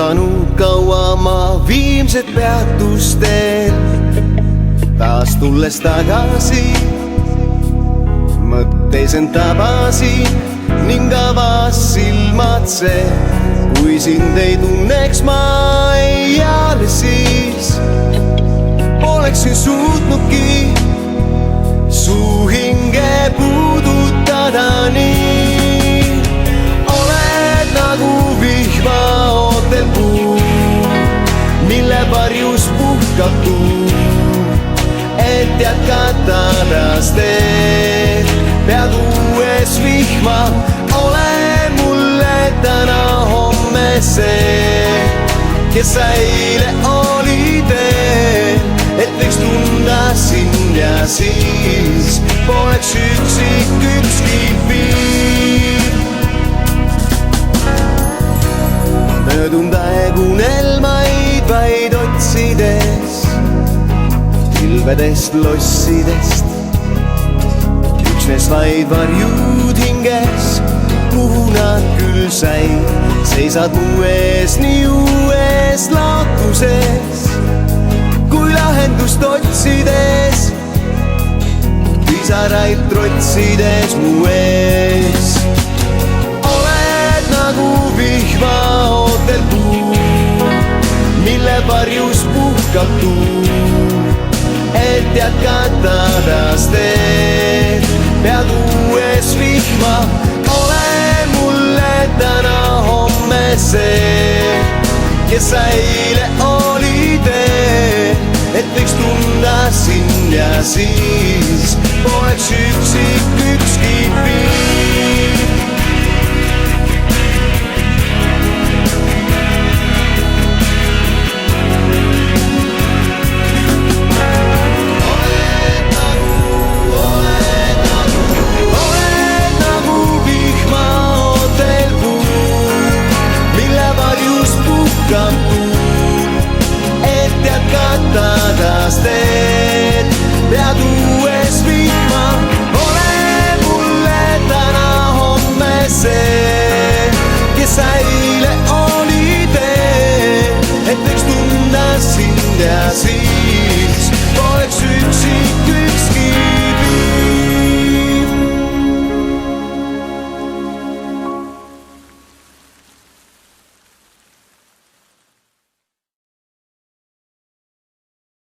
oodanud kaua ma viimset peatusteel, taas tulles tagasi mõtteis end tabasin ning avas silmad see, kui sind ei tunneks ma eale, siis oleksin suutnudki su hinge puudutada nii. Oled nagu vihma ootel puu, mille varjus puhkab tuul, et jätkata rasteed, pead uues vihma. Ole mulle täna homme see, kes sa eile olid, et võiks tunda sind ja siis poleks üksik ükski piir. Möödunud aeg unelmaid vaid otsides, pilvedest lossidest, üksnes vaid varjud hinges, kuhu nad küll said. Seisad mu ees nii uues laakuses, kui lahendust otsides, pisaraid trotsides mu ees. Oled nagu vihma ootel puu, mille varjus puhkab tuul, et jätkata rasteed, pead uues vihma. Ole mulle täna homme see, kes sa eile olid, et võiks tunda sind ja siis poleks üksik ükski piir. Et jätkata rasteed, pead uues vihma. Ole mulle täna homme see, kes sa eile olid, et võiks tunda sind ja siis